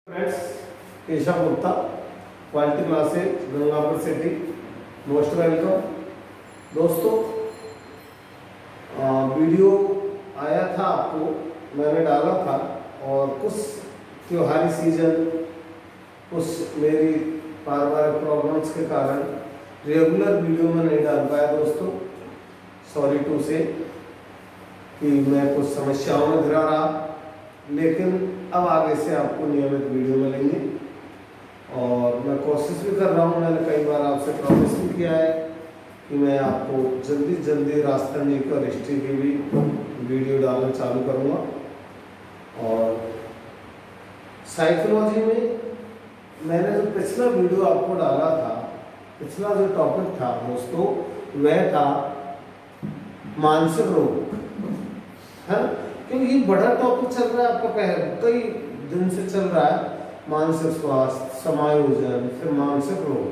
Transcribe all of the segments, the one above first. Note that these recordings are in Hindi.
Friends, Keshav Gupta, quality classes, Gangapur city, most welcome. दोस्तों, वीडियो आया था आपको, मैंने डाला था और कुछ त्योहारी सीजन, कुछ मेरी पारिवारिक प्रॉब्लम्स के कारण रेगुलर वीडियो में नहीं डाल पाया। दोस्तों, सॉरी टू से कि मैं कुछ समस्याओं में घिरा रहा, लेकिन अब आगे से आपको नियमित वीडियो मिलेंगे और मैं कोशिश भी कर रहा हूँ। मैंने कई बार आपसे प्रॉमिस भी किया है कि मैं आपको जल्दी राजस्थानी और हिस्ट्री की भी वीडियो डालना चालू करूँगा। और साइकोलॉजी में मैंने जो पिछला वीडियो आपको डाला था, पिछला जो टॉपिक था दोस्तों, वह था मानसिक रोग, है। क्योंकि ये बड़ा टॉपिक चल रहा है, आपका कई दिन से चल रहा है, मानसिक स्वास्थ्य, समायोजन, फिर मानसिक रोग,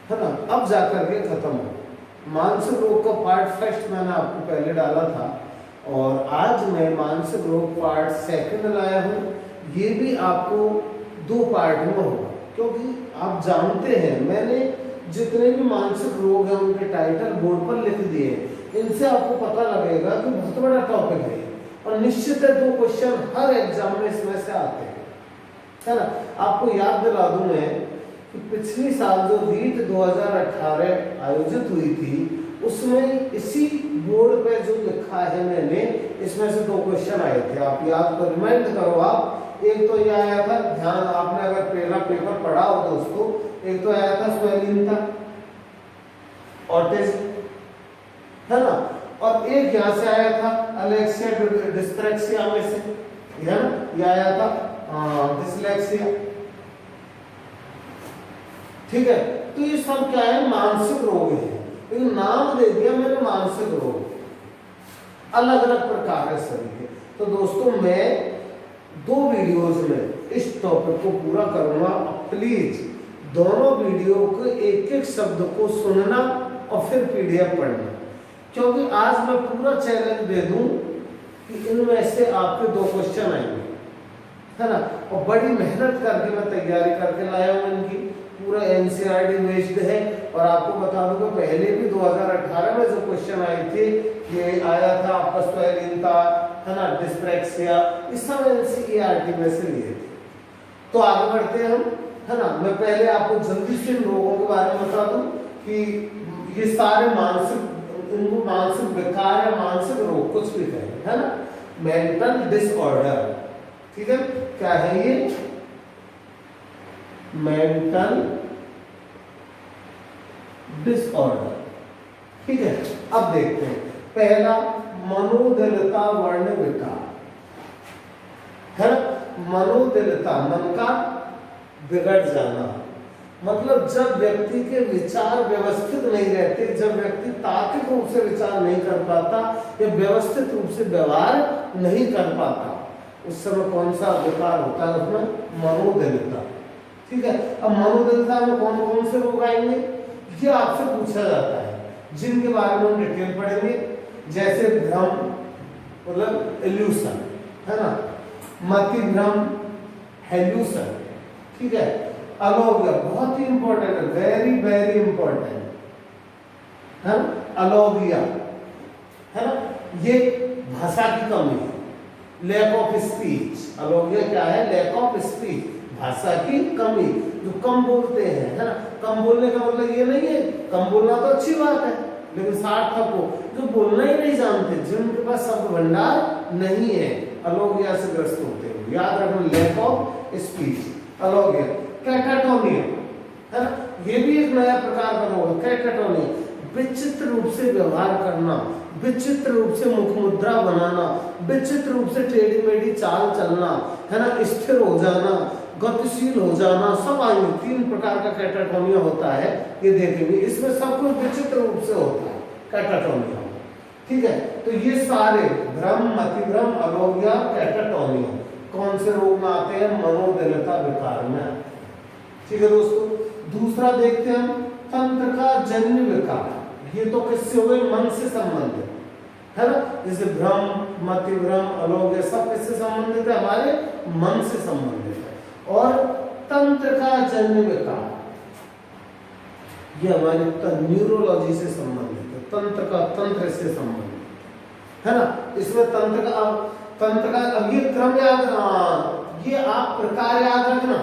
है ना। अब जाकर के खत्म हो। मानसिक रोग का पार्ट फर्स्ट मैंने आपको पहले डाला था और आज मैं मानसिक रोग पार्ट सेकंड लाया हूँ। ये भी आपको दो पार्ट में होगा, क्योंकि आप जानते हैं मैंने जितने भी मानसिक रोग हैं उनके टाइटल बोर्ड पर लिख दिए हैं। इनसे आपको पता लगेगा कि बहुत बड़ा टॉपिक है और निश्चित है 2 क्वेश्चन हर एग्जाम में इसमें से आते हैं, है ना। आपको याद दिला दूं मैं कि पिछली साल जो रीट 2018 आयोजित हुई थी, उसमें इसी बोर्ड पे जो लिखा है मैंने, इसमें से 2 क्वेश्चन आए थे। आप याद कर, रिमाइंड करो आप। एक तो यह आया था, ध्यान, आपने अगर पहला पेपर पढ़ा हो दोस्तों, एक तो आया था स्वेलिंगता, ऑटिज्म, है ना, और एक यहाँ से आया था अलेक्सिया डिस्ट्रैक्सिया में से, है ना, ये आया था डिसलेक्सिया। ठीक है, तो ये सब क्या है, मानसिक रोग है। लेकिन नाम दे दिया मैंने मानसिक रोग, अलग अलग प्रकार है सभी के। तो दोस्तों, मैं 2 वीडियोस में इस टॉपिक को पूरा करूंगा। प्लीज दोनों वीडियो के एक एक शब्द को सुनना और फिर पीडीएफ पढ़ना, क्योंकि आज मैं पूरा चैलेंज दे दूं कि इनमें से आपके 2 क्वेश्चन आएंगे, है ना। और बड़ी मेहनत करके मैं तैयारी करके लाया हूं इनकी, पूरा एनसीईआरटी बेस्ड है। और आपको बता दूं कि पहले भी 2018 में जो क्वेश्चन आए थे, ये आया था आपका स्वेलिंगता, है ना, डिस्प्रेक्सिया, इस सब एनसीईआरटी में से लिए थे। तो आगे बढ़ते हैं हम, है ना। मैं पहले आपको जल्दी से रोगों के बारे में बता दूं कि ये सारे मानसिक, इनको मानसिक विकार या मानसिक रोग कुछ भी कहें, है ना, मेंटल डिसऑर्डर। ठीक है, क्या है ये, मेंटल डिसऑर्डर। ठीक है, अब देखते हैं। पहला, मनोदलिता वर्ण विकार, है ना। मनोदलिता, मन का बिगड़ जाना, मतलब जब व्यक्ति के विचार व्यवस्थित नहीं रहते, जब व्यक्ति तार्किक रूप से विचार नहीं कर पाता या व्यवस्थित रूप से व्यवहार नहीं कर पाता, उस समय कौन सा विकार होता है, उसमें मनोदलिता। ठीक है, अब मनोदलिता में कौन कौन से रोग आएंगे, ये आपसे पूछा जाता है, जिनके बारे में हम डिटेल पढ़ेंगे। जैसे भ्रम, मतलब इल्यूशन, है ना, मति भ्रम, हेल्यूशन। ठीक है, अलोग्य, बहुत ही इंपॉर्टेंट है, वेरी वेरी इंपॉर्टेंट, है ना, अलोग्या, है ना, ये भाषा की कमी, लैक ऑफ स्पीच। अलोग्या क्या है, लैक ऑफ स्पीच, भाषा की कमी, जो कम बोलते हैं, है ना। कम बोलने का मतलब ये नहीं है, कम बोलना तो अच्छी बात है, लेकिन सार्थक हो, जो बोलना ही नहीं जानते, जिनके पास शब्द भंडार नहीं है, अलोग्या से ग्रस्त होते हैं। याद रखना, लैक ऑफ स्पीच, अलोग्या। कैटाटोनिया, है ना, ये भी एक नया प्रकार का रोग है, कैटाटोनिया, विचित्र रूप से व्यवहार करना, विचित्र रूप से मुख मुद्रा बनाना, विचित्र रूप से टेढ़ी मेढ़ी चाल चलना, है ना, स्थिर हो जाना, गतिशील हो जाना, सब आएंगे। 3 प्रकार का कैटाटोनिया होता है, ये देखेंगे। इसमें सब कुछ विचित्र रूप से होता है कैटाटोनिया। ठीक है, तो ये सारे भ्रम, मतिभ्रम, अलोग्या, कैटाटोनिया कौन से रोग में आते हैं, मनोदलिता विकार में आते हैं। ठीक है दोस्तों, दूसरा देखते हैं हम, तंत्रिका जन्य विकार। ये तो किससे हो गए, मन से संबंधित, है ना। जैसे भ्रम, मतिभ्रम, अलोग्य, सब किससे संबंधित है, हमारे मन से संबंधित है। और तंत्र का जन्य विकार, ये हमारी न्यूरोलॉजी से संबंधित है, तंत्र से संबंधित है ना। इसमें तंत्र का अब ये क्रम याद, ये आप प्रकार याद रखना,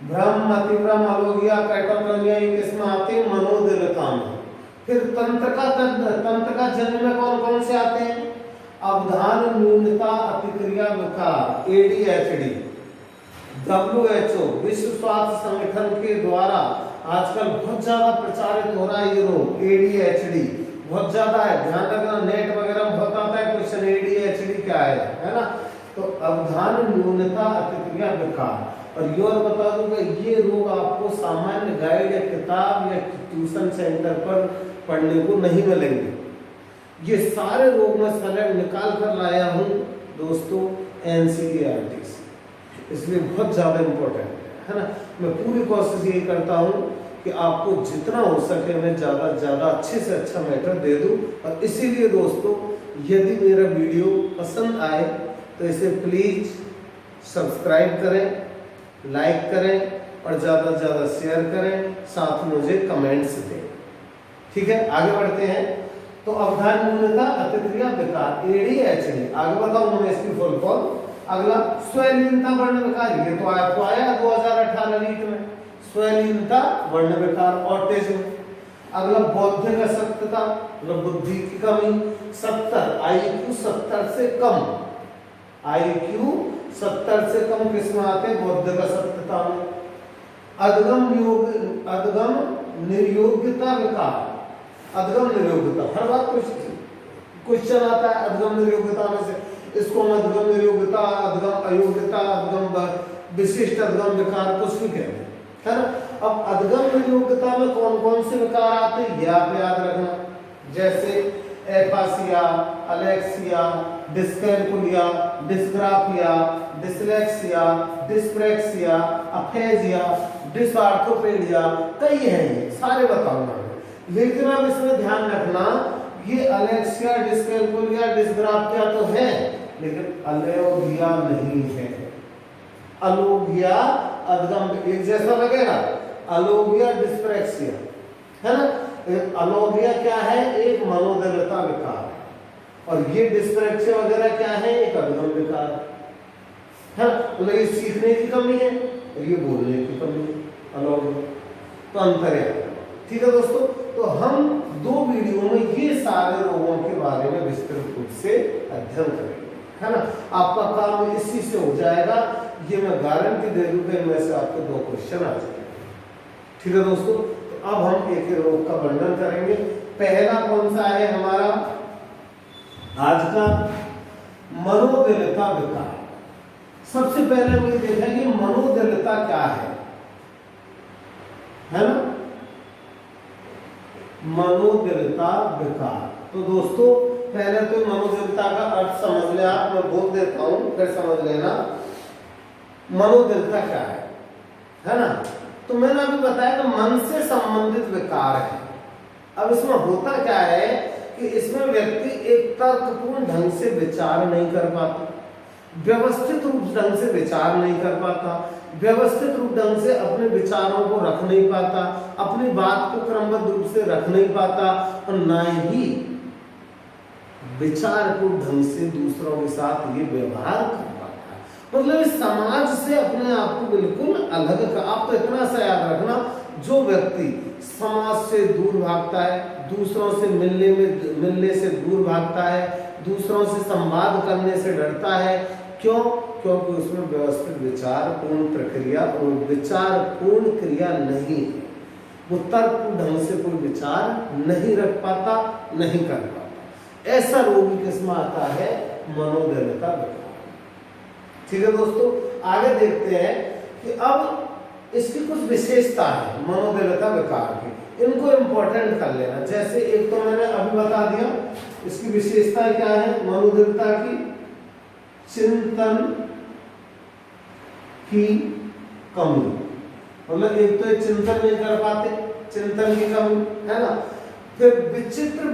भ्रम, अतिभ्रम, अलोगिया, कैटोटोनिया, ये किसमें आते हैं? मनोदृढ़ता में। फिर तंत्र का जन्म में कौन कौन से आते हैं? अवधान न्यूनता अतिक्रिया विकार, ADHD। WHO विश्व स्वास्थ्य संगठन के द्वारा आजकल बहुत ज्यादा प्रचारित हो रहा है ये रोग, ADHD बहुत ज्यादा है, ध्यान रखना, नेट वगैरह में बहुत आता है क्वेश्चन, ADHD क्या है ना। तो अवधान न्यूनता अतिक्रिया विकार। और ये बता दूं कि ये रोग आपको सामान्य गाइड या किताब या ट्यूशन सेंटर पर पढ़ने को नहीं मिलेंगे। ये सारे रोग मैं सेलेक्ट निकाल कर लाया हूँ दोस्तों NCERT से, इसलिए बहुत ज़्यादा इम्पोर्टेंट है ना। मैं पूरी कोशिश ये करता हूँ कि आपको जितना हो सके मैं ज़्यादा से ज़्यादा अच्छे से अच्छा मैटर दे दूँ। और इसीलिए दोस्तों यदि मेरा वीडियो पसंद आए तो इसे प्लीज़ सब्सक्राइब करें, लाइक करें और ज़्यादा से ज़्यादा शेयर करें, साथ मुझे कमेंट्स दें। ठीक है, आगे बढ़ते हैं। तो अवधान न्यूनता अतिक्रिया विकार, ADHD, आगे बताऊंगा मैं इसकी फुल फॉर्म। अगला स्वलीनता वर्ण विकार, ये तो आपको आया 2018 नीट में, स्वलीनता वर्ण विकार, ऑटिज्म। अगला बौद्धिक अशक्तता, मतलब बुद्धि की कमी, 70 IQ 70 से कम, IQ 70 से कम किसमें आते हैं? बौद्धिक अशक्तता में। अधगम निर्योग्यता विकार, अधगम निर्योग्यता, हर बात क्वेश्चन आता है अधगम निर्योग्यता में से, इसको हम अधगम निर्योग्यता, अधगम अयोग्यता, अधगम विशिष्ट अधगम विकार कुछ भी कहते हैं, है ना। अब अधगम निर्योग्यता में कौन कौन से विकार आते हैं ये आप याद रखना, जैसे aphasia, alexia, dyscalculia, dysgraphia, dyslexia, dyspraxia, aphasia, dysorthopedia, कई हैं ये सारे बताऊंगा। लेकिन अब इसमें ध्यान रखना, ये अलेक्सिया, डिस्कैल्कुलिया, डिस्ग्राफिया तो है, लेकिन अलोगिया नहीं है। अलोगिया अधगम एक जैसा लगेगा, अलोगिया डिस्प्रेक्सिया है ना। अलोगिया क्या है? एक मनोदृढ़ता विकार है, और ये डिस्प्रेक्सिया वगैरह क्या है? एक अधगम विकार है, मतलब ये सीखने की कमी है और ये बोलने की कमी है, अलोगिया। तो अंतर है, ठीक है दोस्तों। तो हम 2 वीडियो में ये सारे रोगों के बारे में विस्तृत रूप से अध्ययन करेंगे, है ना। आपका काम इसी से हो जाएगा, ये मैं गारंटी दे दूं कि इनमें से आपके 2 क्वेश्चन आ जाएंगे, ठीक है दोस्तों। तो अब हम एक रोग का वर्णन करेंगे। पहला कौन सा है हमारा आज का? मनोदृढ़ता विकार। सबसे पहले मुझे देखा कि मनोदृढ़ता क्या है ना, मनोदृढ़ता विकार। तो दोस्तों पहले तो मनोदृढ़ता का अर्थ समझ ले आप, मैं बोल देता हूं फिर समझ लेना मनोदृढ़ता क्या है ना। तो मैंने अभी बताया कि मन से संबंधित विकार है। अब इसमें होता क्या है कि इसमें व्यक्ति एक तर्कपूर्ण ढंग से विचार नहीं कर पाता, व्यवस्थित रूप ढंग से विचार नहीं कर पाता, व्यवस्थित रूप ढंग से अपने विचारों को रख नहीं पाता, अपनी बात को क्रमबद्ध रूप से रख नहीं पाता, और न ही विचारपूर्ण ढंग से दूसरों के साथ ये व्यवहार कर पाता है। मतलब इस समाज से अपने आप को बिल्कुल अलग कर। आप तो इतना सा याद रखना, जो व्यक्ति समाज से दूर भागता है, दूसरों से मिलने से दूर भागता है, दूसरों से संवाद करने से डरता है, क्यों? क्योंकि उसमें व्यवस्थित विचारपूर्ण प्रक्रिया और विचारपूर्ण क्रिया नहीं है। वो तर्कपूर्ण ढंग से कोई विचार नहीं रख पाता, नहीं कर पाता। ऐसा रोगी किस्म आता है मनोदृढ़ता विकार। ठीक है दोस्तों, आगे देखते हैं कि अब इसकी कुछ विशेषता है मनोदृढ़ता विकार की, इनको इंपॉर्टेंट कर लेना। जैसे एक तो मैंने अभी बता दिया, इसकी विशेषता क्या है मनोदृढ़ता की? चिंतन की कमी, मतलब एक तो चिंतन नहीं कर पाते, चिंतन की कमी है ना। फिर विचित्र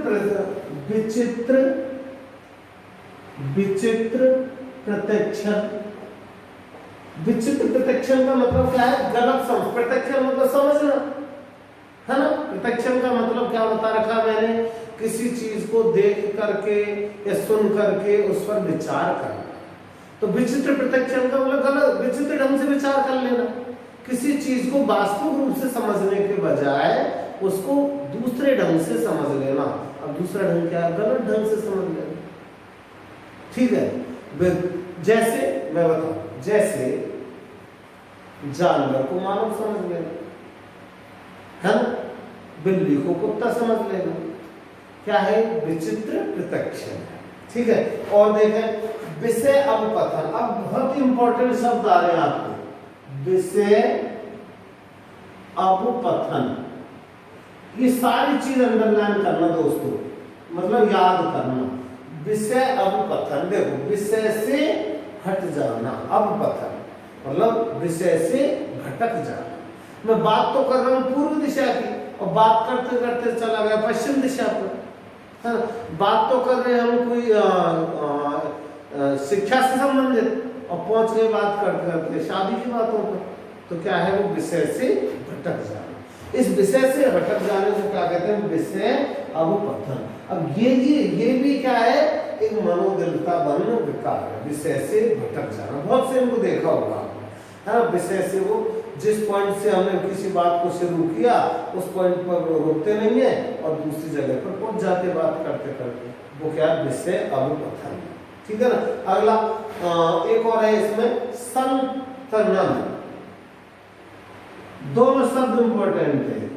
प्रतिक्षण, विचित्र प्रत्यक्षण का मतलब क्या है? गलत समझ। प्रत्यक्षण मतलब समझना, है ना? प्रत्यक्षण का मतलब क्या बता रखा मैंने? किसी चीज को देख करके या सुन करके उस पर विचार करना। तो विचित्र प्रत्यक्षण का मतलब गलत, विचित्र ढंग से विचार कर लेना, किसी चीज को वास्तविक रूप से समझने के बजाय उसको दूसरे ढंग से समझ लेना। अब दूसरा ढंग क्या है? गलत ढंग से समझ लेना। ठीक है, जैसे मैं बताऊं, जैसे जानवर को मानव समझ लेना, है ना? बिल्ली को कुत्ता समझ लेना, क्या है? विचित्र प्रत्यक्षण है। ठीक है, और देखें विषय अवपथन। अब बहुत इंपॉर्टेंट शब्द आ रहे हैं आपको, विषय अवपथन। ये सारी चीज अंडरलाइन करना दोस्तों, मतलब याद करना। विषय अवपथन, देखो विषय से हट जाना, अवपथन मतलब विषय से भटक जाना। मैं बात तो कर रहा हूं पूर्व दिशा की, और बात करते करते चला गया पश्चिम दिशा पर, है ना? बात तो कर रहे हैं हम कोई शिक्षा से संबंधित, और पहुंच गए बात करते करते शादी की बातों पर। तो क्या है? वो विषय से भटक जाना। इस विषय से भटक जाने को क्या कहते हैं? विषय अवपथन। अब ये भी क्या है? एक मनोदलिता वर्ण विकार है, विषय से भटक जाना। बहुत से इनको देखा होगा, है ना? विषय से वो जिस पॉइंट से हमने किसी बात को शुरू किया उस पॉइंट पर रुकते नहीं है और दूसरी जगह पर पहुंच जाते बात करते करते। वो क्या है? विषय अवपथन। ठीक है ना? अगला एक और है इसमें, संतनन। दोनों शब्द इंपॉर्टेंट है।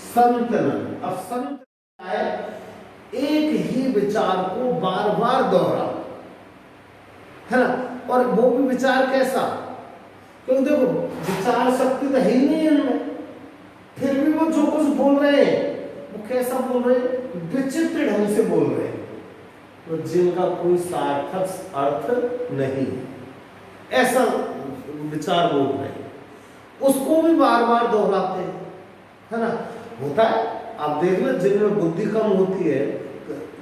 संतनन, अब संत है एक ही विचार को बार बार दोहराओ, है ना? और वो भी विचार कैसा? क्योंकि देखो विचार शक्ति तो है ही नहीं इनमें, फिर भी वो जो कुछ बोल रहे हैं वो कैसा बोल रहे हैं? विचित्र ढंग से बोल रहे हैं, तो जिनका कोई सार्थक अर्थ नहीं, ऐसा विचार बोल रहे हैं, उसको भी बार बार दोहराते हैं, है ना? होता है, आप देख लो जिनमें बुद्धि कम होती है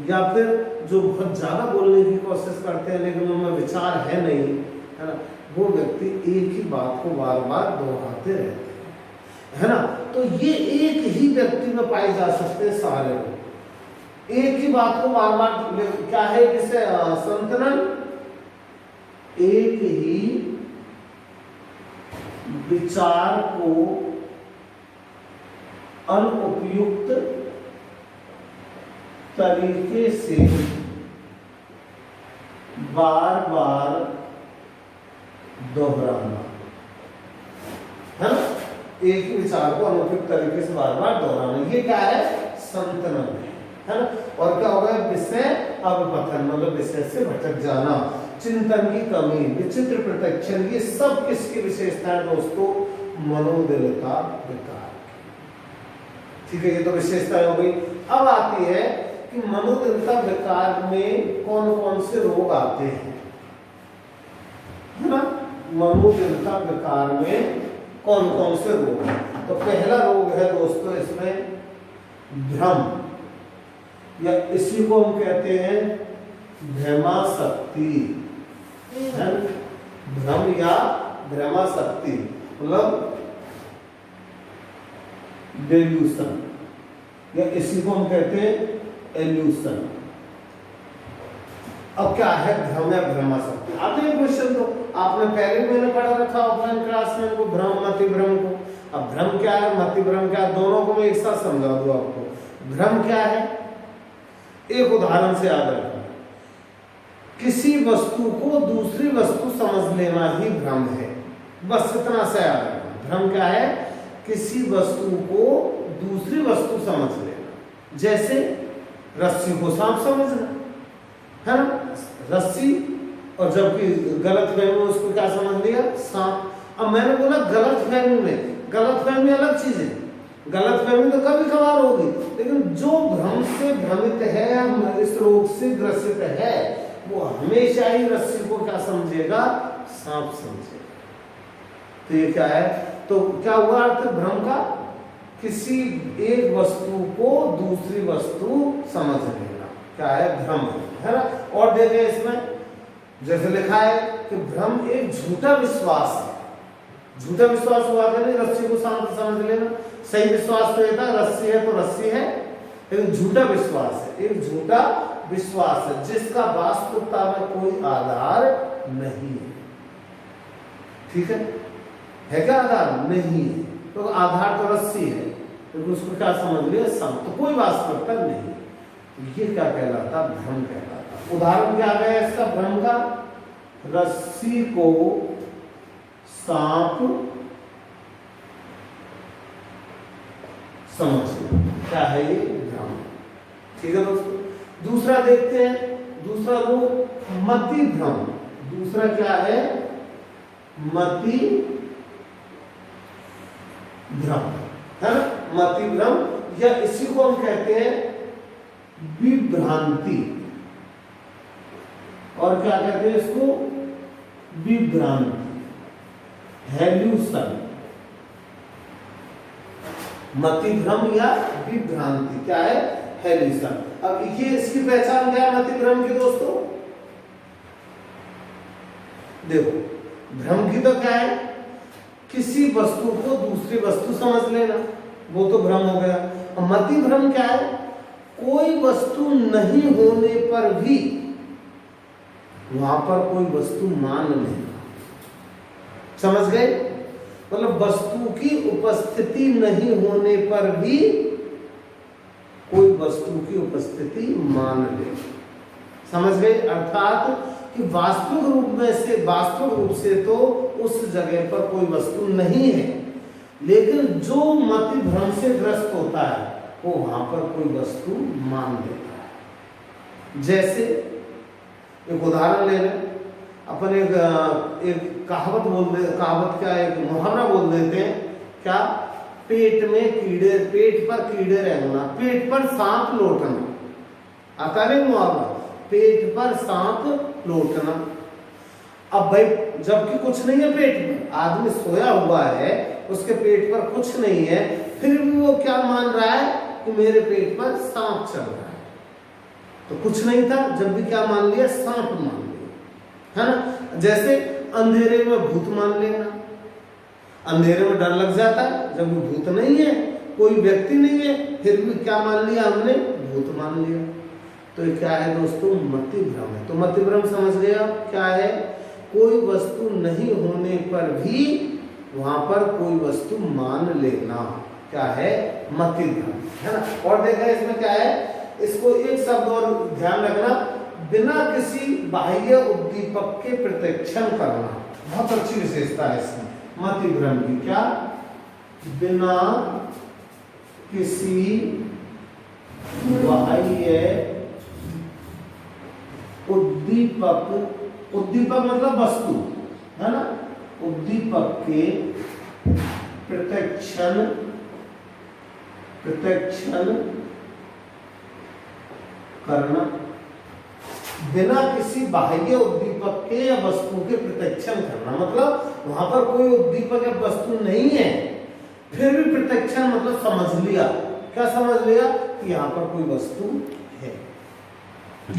या फिर जो बहुत ज्यादा बोलने की कोशिश करते हैं लेकिन उनमें विचार है नहीं, है ना? वो व्यक्ति एक ही बात को बार बार दोहराते रहते हैं, है ना? तो ये एक ही व्यक्ति में पाए जा सकते हैं सारे लोग, एक ही बात को बार बार। क्या है जिसे संतुलन? एक ही विचार को अनुपयुक्त तरीके से बार बार दोहराना, है ना? एक ही विचार को अनुपयुक्त तरीके से बार बार दोहराना, ये क्या है? संतुलन है ना? और क्या होगा? विषय अवपथन मतलब विषय से भटक जाना, चिंतन की कमी, विचित्र प्रत्यक्षण, ये सब किसकी विशेषता है दोस्तों? मनोदलिता विकार। ठीक है, ये तो विशेषताएं हो गई। अब आती है कि मनोदलिता विकार में कौन कौन से रोग आते हैं, है ना? मनोदलिता विकार में कौन कौन से रोग हैं? तो पहला रोग है दोस्तों इसमें भ्रम, या इसी को हम कहते हैं भ्रमाशक्ति, है? भ्रम या भ्रमाशक्ति मतलब डेल्यूशन, या इसी को हम कहते हैं एल्यूशन। अब क्या है भ्रम या भ्रमाशक्ति? आते हैं क्वेश्चन, तो आपने पहले मैंने पढ़ा रखा ऑफलाइन क्लास में को, भ्रम मति भ्रम को। अब भ्रम क्या है, मति भ्रम क्या है, दोनों को मैं एक साथ समझा दूं आपको। भ्रम क्या है? एक उदाहरण से याद रखना, किसी वस्तु को दूसरी वस्तु समझ लेना ही भ्रम है, बस इतना सा याद रखना। भ्रम क्या है? किसी वस्तु को दूसरी वस्तु समझ लेना, जैसे रस्सी को सांप समझना, है ना? रस्सी, और जबकि गलत फहमी में उसको क्या समझ लिया? सांप। अब मैंने बोला गलत फहमी में, गलत फहमी अलग चीज है, गलत फहमी तो कभी कभार होगी, लेकिन जो भ्रम से भ्रमित है, इस रोग से ग्रसित है, वो हमेशा ही रस्सी को क्या समझेगा? सांप समझेगा। तो ये क्या है? तो क्या हुआ अर्थ भ्रम का? किसी एक वस्तु को दूसरी वस्तु समझ लेना, क्या है? भ्रम, है ना? और देखें इसमें जैसे लिखा है कि भ्रम एक झूठा विश्वास है। झूठा विश्वास हुआ था नहीं, रस्सी को शांत समझ लेना। सही विश्वास तो ये था रस्सी है तो रस्सी है, लेकिन झूठा विश्वास है, एक झूठा विश्वास है जिसका वास्तविकता में कोई आधार नहीं है। ठीक है क्या आधार नहीं है? तो आधार तो रस्सी है, तो उसको क्या समझ लिया सम, तो कोई वास्तविकता नहीं। तो ये क्या कहलाता? भ्रम कहलाता। उदाहरण क्या है इसका भ्रम का? रस्सी को सांप समझ लो, क्या है ये? भ्रम। ठीक है दोस्तों, दूसरा देखते हैं। दूसरा वो मति भ्रम। दूसरा क्या है? मति भ्रम, है ना? मति भ्रम, या इसी को हम कहते हैं विभ्रांति। और क्या कहते हैं इसको? विभ्रांति, हेल्यूशन। मति भ्रम या विभ्रांति क्या है? हेल्यूशन। अब ये इसकी पहचान क्या है मति भ्रम की दोस्तों? देखो, भ्रम की तो क्या है? किसी वस्तु को दूसरी वस्तु समझ लेना, वो तो भ्रम हो गया। और मति भ्रम क्या है? कोई वस्तु नहीं होने पर भी वहां पर कोई वस्तु मान लेना। समझ गए? मतलब वस्तु की उपस्थिति नहीं होने पर भी कोई वस्तु की उपस्थिति मान ले। समझ गए? अर्थात कि वास्तविक रूप से तो उस जगह पर कोई वस्तु नहीं है, लेकिन जो मति भ्रम से ग्रस्त होता है वो वहां पर कोई वस्तु मान लेता है। जैसे एक उदाहरण ले लें, अपन एक कहावत बोल दे, कहावत क्या, एक मुहावरा बोल देते हैं क्या? पेट पर कीड़े रहना, पेट पर सांप लौटना। आता नहीं मुहावरा? पेट पर सांप लौटना। अब भाई जबकि कुछ नहीं है पेट में, आदमी सोया हुआ है, उसके पेट पर कुछ नहीं है, फिर भी वो क्या मान रहा है कि मेरे पेट पर सांप चल रहा है। तो कुछ नहीं था, जब भी क्या मान लिया? सांप मान लिया, है ना? जैसे अंधेरे में भूत मान लेना। अंधेरे में डर लग जाता है, जब भूत नहीं है, कोई व्यक्ति नहीं है, फिर भी क्या मान लिया हमने? भूत मान लिया। तो ये क्या है दोस्तों? मति भ्रम है। तो मति भ्रम समझ गए आप क्या है? कोई वस्तु नहीं होने पर भी वहां पर कोई वस्तु मान लेना, क्या है? मति भ्रम, है ना? और देखा इसमें क्या है, इसको एक शब्द और ध्यान रखना, बिना किसी बाह्य उद्दीपक के प्रत्यक्षण करना। बहुत अच्छी विशेषता है इसमें मति भ्रम की। क्या? बिना किसी बाह्य उद्दीपक मतलब वस्तु, है ना? उद्दीपक के प्रत्यक्षण करना। बिना किसी बाह्य उद्दीपक के या वस्तु के प्रत्यक्षण करना, मतलब वहां पर कोई उद्दीपक या वस्तु नहीं है, फिर भी प्रत्यक्षण मतलब समझ लिया। क्या समझ लिया? कि यहाँ पर कोई वस्तु है।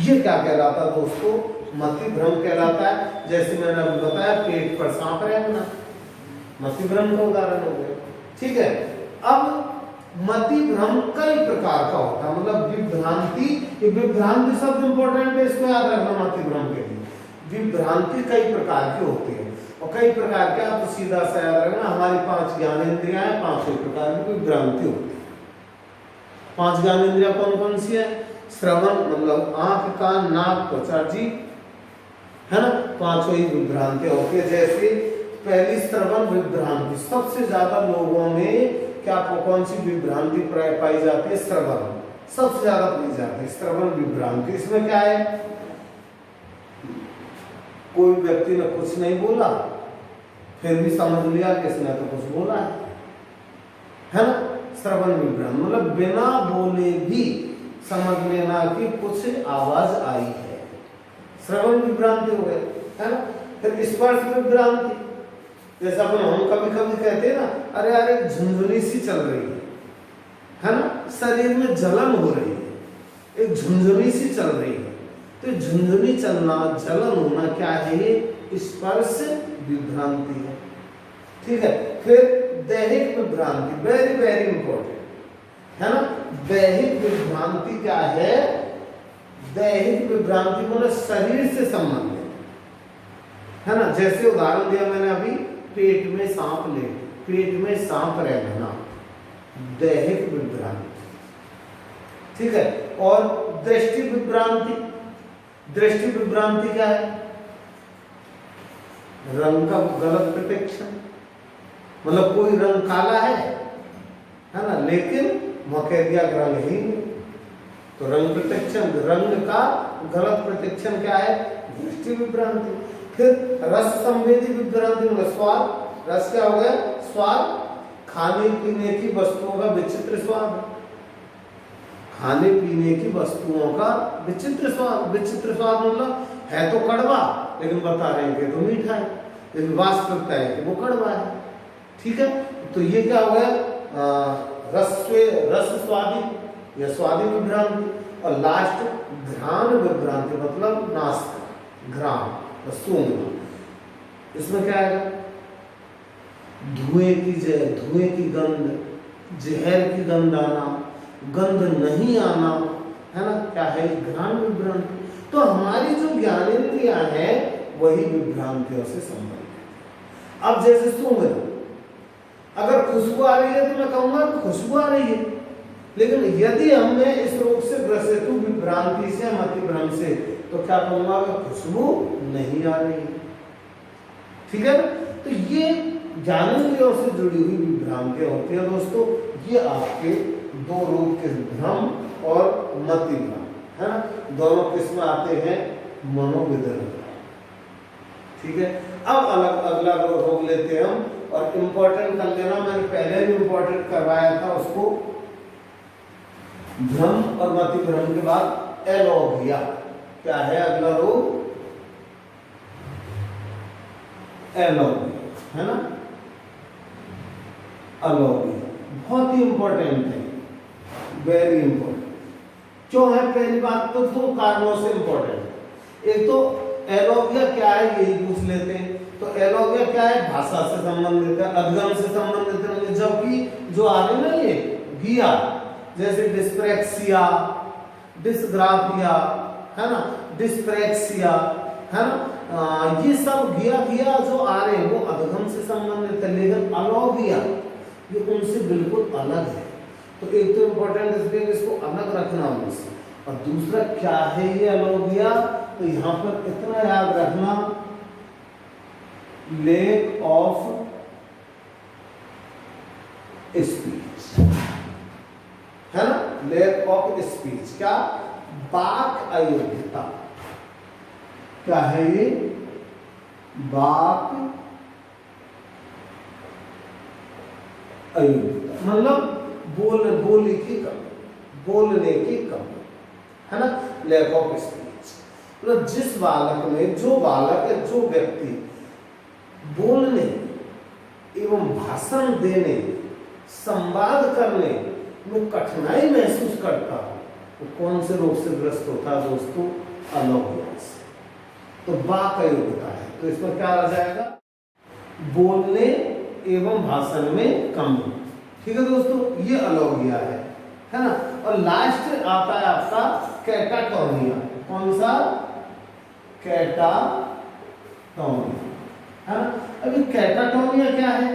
ये क्या कहलाता दोस्तों? मति भ्रम कहलाता है। जैसे मैंने अभी बताया, पेट पर सांप रहना मति भ्रम का उदाहरण हो गया। ठीक है, अब मति भ्रम कई प्रकार का होता है, मतलब विभ्रांति। ये विभ्रांति शब्द इंपॉर्टेंट है, इसको याद रखना मति भ्रम के लिए। विभ्रांति कई प्रकार की होती है, और कई प्रकार के आप तो सीधा सा याद रखना, हमारी 5 ज्ञानेंद्रियां हैं, 5 प्रकार की विभ्रांति होती है। 5 ज्ञानेंद्रियां कौन कौन सी है? श्रवण मतलब आंख, कान, नाक, त्वचा, जीभ, है ना? 5 ही विभ्रांति होती है। जैसे पहली श्रवण विभ्रांति, सबसे ज्यादा लोगों में क्या कौन सी विभ्रांति पाई जाती है? श्रवण सबसे ज्यादा पाई जाती है, श्रवण विभ्रांति। इसमें क्या है? कोई व्यक्ति ने कुछ नहीं बोला, फिर भी समझ लिया कि इसने तो कुछ बोला है ना? श्रवण विभ्रांति मतलब बिना बोले भी समझ लेना कि कुछ आवाज आई है, श्रवण विभ्रांति हो गया, है ना? फिर स्पर्श विभ्रांति, जैसा हम कभी कभी कहते हैं ना, अरे यार एक झुंझुनी सी चल रही है ना? शरीर में जलन हो रही है, एक झुंझुनी सी चल रही है। तो झुंझुनी चलना, जलन होना क्या है? स्पर्श विभ्रांति है। ठीक है, फिर दैहिक विभ्रांति, वेरी वेरी इंपॉर्टेंट है ना। दैहिक विभ्रांति क्या है? दैहिक विभ्रांति मतलब शरीर से संबंधित है ना। जैसे उदाहरण दिया मैंने अभी, पेट में सांप ले, पेट में सांप रहना, दैहिक विभ्रांति। ठीक है, और दृष्टि विभ्रांति, दृष्टि विभ्रांति क्या है? रंग का गलत प्रिडिक्शन, मतलब कोई रंग काला है ना, लेकिन मकेरिया रंग ही नहीं, तो रंग प्रिडिक्शन, रंग का गलत प्रिडिक्शन क्या है? दृष्टि विभ्रांति। फिर रस संवेदी विभ्रांति में स्वाद, रस क्या हो गया? स्वाद, खाने पीने की वस्तुओं का विचित्र स्वाद, खाने पीने की वस्तुओं का विचित्र स्वाद। विचित्र स्वाद मतलब है तो कड़वा, लेकिन बता रहे हैं कि तो मीठा है, लेकिन वास्तविकता है कि वो कड़वा है। ठीक है, तो ये क्या हो गया? रस स्वादी या स्वादी विभ्रांति। और लास्ट घ्राण विभ्रांति, मतलब नास्ता, घ्राण, सूंघना। इसमें क्या है? धुएं की गंध, जहर की गंध आना, गंध नहीं आना, है ना, क्या है? घ्राण विभ्रांति। तो हमारी जो ज्ञानेंद्रियां हैं वही विभ्रांतियों से संबंधित। अब जैसे सूंघना, अगर खुशबू आ रही है तो मैं कहूंगा खुशबू आ रही है, लेकिन यदि हमें इस रोग से ग्रसित हूं, विभ्रांति से, मतिभ्रम से, तो क्या कहूंगा? खुशबू नहीं आ रही है। ठीक है ना। तो ये ज्ञानेंद्रियों से जुड़ी हुई विभ्रांतियां होती है दोस्तों। ये आपके दो रूप के भ्रम और मतिभ्रम है ना, दोनों किसमें आते हैं? मनोविदर्भ। ठीक है, अब अगला रोग लेते हैं हम, और इम्पोर्टेंट कर लेना, मैंने पहले भी इम्पोर्टेंट करवाया था उसको। भ्रम और मतिभ्रम के बाद एलोगिया। क्या है अगला रोग? एलोगिया, है ना, एलोगिया बहुत ही इंपॉर्टेंट है, वेरी इंपॉर्टेंट। क्यों है? पहली बात तो दो कारणों से इंपॉर्टेंट है। एक तो एलोगिया क्या है यही पूछ लेते हैं। तो एलोगिया क्या है? भाषा से संबंधित है, अध्ययन से संबंधित है। जबकि जो आ रहे ना ये गिया, जैसे डिस्प्रेक्सिया, डिस्ग्राफिया, है ना, डिस्प्रेक्सिया, है ना, ये सब गिया जो आ रहे हैं वो अध्ययन से संबंधित है, लेकिन एलोगिया ये उनसे बिल्कुल अलग है। तो एक तो इम्पोर्टेंट इसलिए इसको अलग रखना उनसे, और दूसरा क्या है ये एलोगिया? तो यहाँ पर इतना याद रखना, लेक ऑफ स्पीच, है ना, लेक ऑफ स्पीच। क्या? वाक अयोग्यता। क्या है ये? वाक अयोग्यता, मतलब बोलने की कमी, है ना, लैक ऑफ स्पीच। मतलब जिस बालक में, जो बालक है, जो व्यक्ति बोलने एवं भाषण देने, संवाद करने में कठिनाई महसूस करता हो, तो कौन से रोग से ग्रस्त होता है दोस्तों? एलोगिया से। तो वाक अयोग्यता है, तो इसमें क्या आ जाएगा? बोलने एवं भाषण में कमी। ठीक है दोस्तों, ये एलोगिया है ना। और लास्ट आता है आपका कैटाटोनिया। कौन सा? कैटाटोनिया, है ना। अभी कैटाटोनिया क्या है?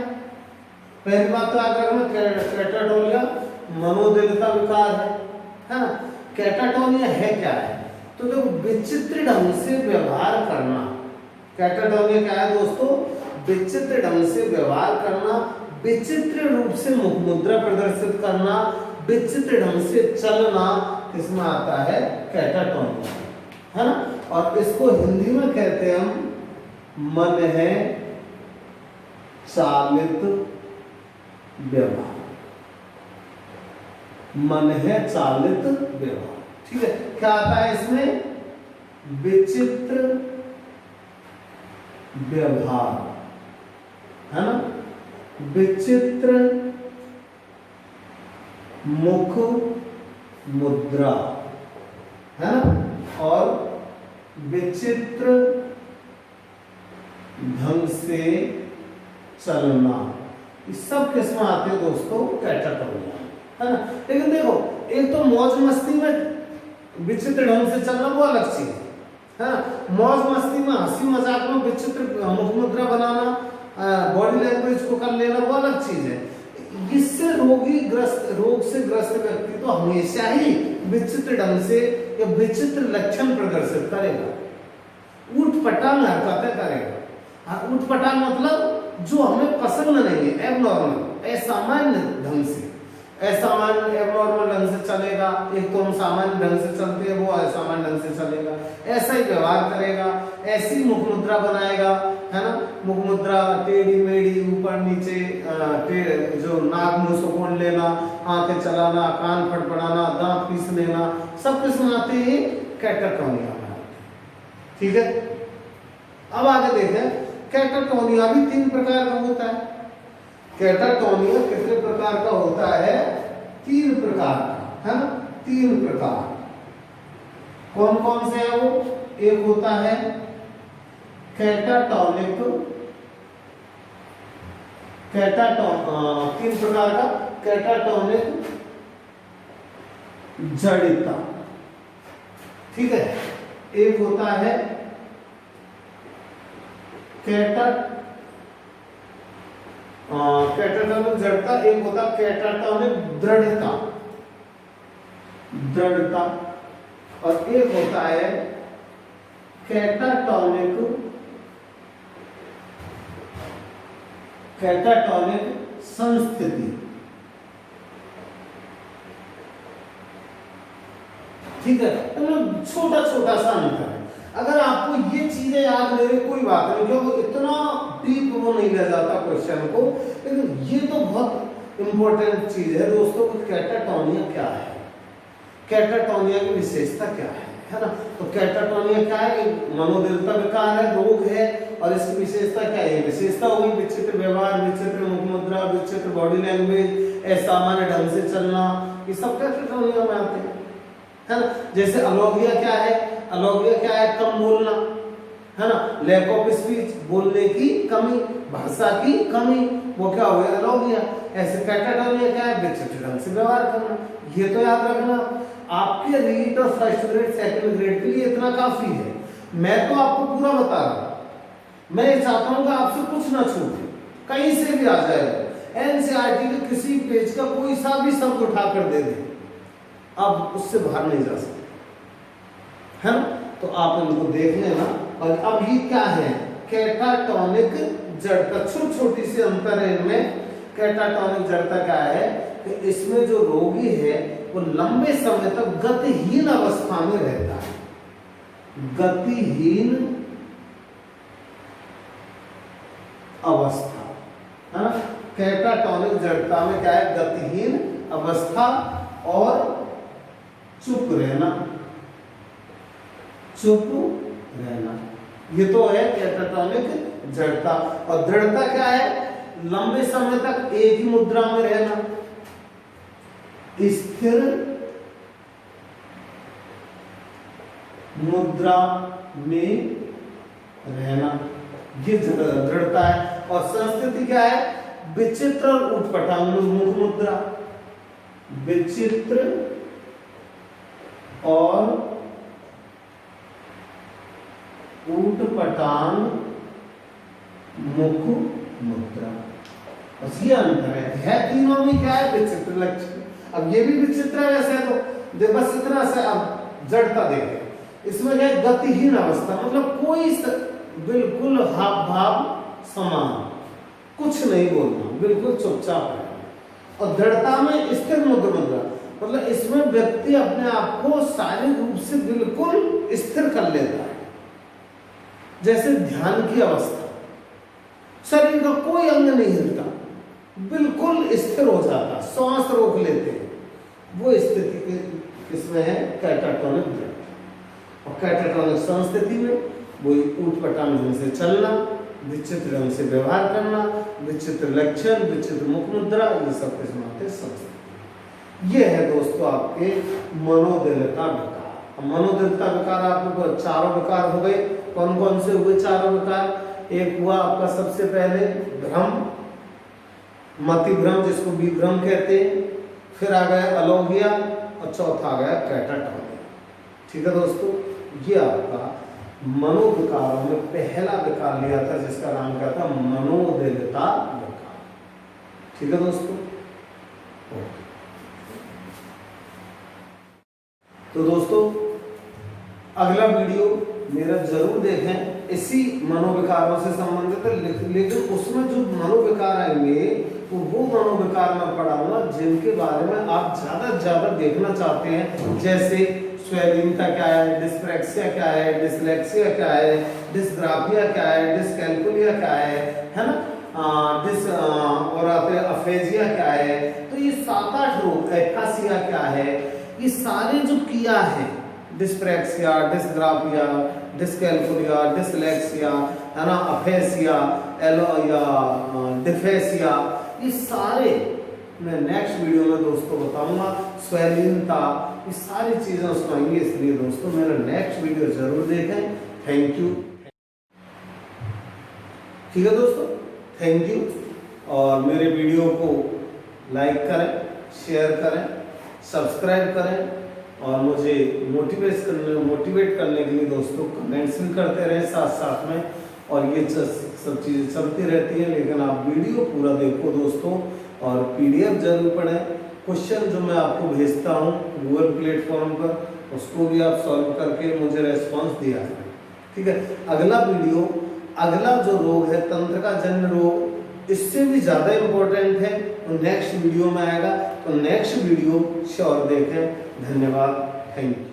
पहली बात तो याद रखना, कैटाटोनिया मनोदलिता विकार है ना। कैटाटोनिया है क्या है? तो देखो, विचित्र ढंग से व्यवहार करना। कैटाटोनिया क्या है दोस्तों? विचित्र ढंग से व्यवहार करना, विचित्र रूप से मुख मुद्रा प्रदर्शित करना, विचित्र ढंग से चलना, इसमें आता है कैटाटोनिया, है ना। और इसको हिंदी में कहते हैं हम मन है चालित व्यवहार, मन है चालित व्यवहार। ठीक है, क्या आता है इसमें? विचित्र व्यवहार, है ना, विचित्र मुख मुद्रा, है ना, और विचित्र ढंग से चलना, ये सब किसमें आते हैं दोस्तों? कैटाटोनिया, है ना। लेकिन देखो, एक तो मौज मस्ती में विचित्र ढंग से चलना वो अलग चीज है ना। मौज मस्ती में हंसी मजाक में विचित्र मुख मुद्रा बनाना, बॉडी लैंग्वेज को कर लेना वो अलग चीज है। इससे रोग से ग्रस्त व्यक्ति तो हमेशा ही विचित्र ढंग से या विचित्र लक्षण प्रदर्शित करेगा, उठपटांग हरकतें करेगा। उठपटांग मतलब जो हमें पसंद नहीं है, एबनॉर्मल, असामान्य ढंग से, असामान्य एबनॉर्मल ढंग से चलेगा। एक तो हम सामान्य ढंग से चलते हैं, वो असामान्य ढंग से चलेगा, ऐसा ही व्यवहार करेगा, ऐसी मुख मुद्रा बनाएगा, है ना। मुख मुद्रा टेढ़ी मेढ़ी, ऊपर नीचे, जो नाक मुंह सुकोड़ लेना, आंखें चलाना, कान फड़फड़ाना, दांत पीस लेना, सब किसमें आते हैं? कैटाटोनिया में। ठीक है, अब आगे देखें। कैटाटोनिया भी 3 प्रकार का होता है। कैटाटोनिया कितने प्रकार का होता है? 3 प्रकार का, है ना। 3 प्रकार कौन कौन से है वो? एक होता है कैटाटोनिक, 3 प्रकार का कैटाटोनिक जड़ता। ठीक है, एक होता है कैटाटोनिक जड़ता, एक होता कैटाटोनिक दृढ़ता, और एक होता है कैटाटोनिक संस्थिति। ठीक है, मतलब छोटा छोटा सा अंतर है। अगर आपको ये चीजें याद नहीं रही कोई बात नहीं, क्योंकि इतना डीप वो नहीं ले जाता क्वेश्चन को, लेकिन ये तो बहुत इंपॉर्टेंट चीज है दोस्तों। कैटाटोनिया क्या है, कैटाटोनिया की विशेषता क्या है ना। तो कैटाटोनिया क्या है? मनोदृढ़ता विकार है, रोग है, और इसकी विशेषता क्या है? विशेषता होगी विचित्र व्यवहार, विचित्र मुख मुद्रा, विचित्र बॉडी लैंग्वेज, असामान्य ढंग से चलना, ये सब कैटाटोनिया में आते हैं, है ना। जैसे अलोगिया क्या है? अलोगिया क्या है? कम बोलना, है ना। लैक ऑफ स्पीच, बोलने की कमी, भाषा की कमी, वो क्या हो गया? अलोगिया। ऐसे कैटाटोनिया क्या है? विचित्र ढंग से व्यवहार करना। ये तो याद रखना, आपके रीट और फर्स्ट ग्रेड सेकंड ग्रेड के लिए इतना काफी है। मैं तो आपको पूरा बता रहा हूं, मैं ये चाहता हूं कि आपसे कुछ ना छूटे, कहीं से भी आ जाए। एनसीईआरटी के किसी पेज का कोई सा भी शब्द उठाकर दे दे, आप उससे बाहर नहीं जा सकते, है ना। तो आप इनको देख लेना। और अब ये क्या है? कैटाटोनिक जड़ता, छोटी सी अंतर है इनमें। कैटाटोनिक जड़ता क्या है कि इसमें जो रोगी है वो लंबे समय तक गतिहीन अवस्था में रहता है, गतिहीन अवस्था, है ना। कैटाटोनिक जड़ता में क्या है? गतिहीन अवस्था और चुप रहना, ये तो है कैटाटोनिक जड़ता। और दृढ़ता क्या है? लंबे समय तक एक ही मुद्रा में रहना, स्थिर मुद्रा में रहना, ये दृढ़ता है। और संस्कृति क्या है? विचित्र और उठपटांग मुख मुद्रा, विचित्र और ऊटपटांग मुख मुद्रा, बस ये अंतर है। तीनों में क्या है? विचित्र लक्षण। अब ये भी विचित्र है वैसे तो, बस इतना से अब जड़ता देखें, इसमें क्या है? गतिहीन अवस्था, मतलब कोई बिल्कुल हाव भाव समान, कुछ नहीं बोलना, बिल्कुल चुपचाप है। और दृढ़ता में स्थिर मुद्रा, मतलब इसमें व्यक्ति अपने आप को शारीरिक रूप से बिल्कुल स्थिर कर लेता है, जैसे ध्यान की अवस्था, शरीर का कोई अंग नहीं हिलता, बिल्कुल स्थिर हो जाता, श्वास रोक लेते हैं, वो स्थिति इसमें है कैटाटोनिक जड़ता। और कैटाटोनिक संस्थिति में वही ऊटपटांग ढंग से चलना, विचित्र ढंग से व्यवहार करना, विचित्र लक्षण, विचित्र मुख मुद्रा, ये सब किस्म आते संस्कृति। ये है दोस्तों आपके मनोदृढ़ता विकार। मनोदृढ़ता विकार आपको चारों विकार हो गए। कौन कौन से हुए चारों विकार? एक हुआ आपका सबसे पहले भ्रम, मतिभ्रम जिसको विभ्रम कहते हैं, फिर आ गया अलोगिया और चौथा आ गया कैटाटोनिया। ठीक है दोस्तों, ये आपका मनोविकारों में पहला विकार लिया था जिसका नाम क्या था, मनोदलिता विकार। ठीक है दोस्तों, तो दोस्तों अगला वीडियो मेरा जरूर देखें, इसी मनोविकारों से संबंधित है, लेकिन उसमें जो मनोविकार आएंगे तो वो मनोविकार मैं पढ़ाऊंगा जिनके बारे में आप ज्यादा से ज्यादा देखना चाहते हैं, जैसे स्वेलिंगता क्या है, डिस्प्रेक्सिया क्या है, डिसलेक्सिया क्या है, डिस्ग्राफिया क्या है, डिसकैल्कुलिया क्या है ना, और आते अफेजिया क्या है। तो ये 7-8 रोग, एकासिया क्या है, ये सारे जो किया है, डिस्प्रेक्सिया, डिस्ग्राफिया, डिसकैल्कुलिया, डिसलेक्सिया है ना, अफेसिया, एलोया, डिफेसिया, ये सारे मैं नेक्स्ट वीडियो में दोस्तों बताऊंगा। स्वेलिनता, ये सारी चीजें उसमें आएंगी, इसलिए दोस्तों मेरा नेक्स्ट वीडियो जरूर देखें। Thank you. ठीक है दोस्तों, थैंक यू। और मेरे वीडियो को लाइक करें, शेयर करें, सब्सक्राइब करें और मुझे मोटिवेट करने के लिए दोस्तों कमेंट्स भी करते रहें साथ साथ में। और ये सब चीज़ें चलती रहती हैं, लेकिन आप वीडियो पूरा देखो दोस्तों, और PDF जरूर पढ़ें। क्वेश्चन जो मैं आपको भेजता हूँ गूगल प्लेटफॉर्म पर, उसको भी आप सॉल्व करके मुझे रेस्पॉन्स दिया है। ठीक है, अगला वीडियो, अगला जो रोग है तंत्रिका जन्य रोग, इससे भी ज़्यादा इम्पोर्टेंट है, तो नेक्स्ट वीडियो में आएगा। तो नेक्स्ट वीडियो श्योर देखें। धन्यवाद, थैंक यू।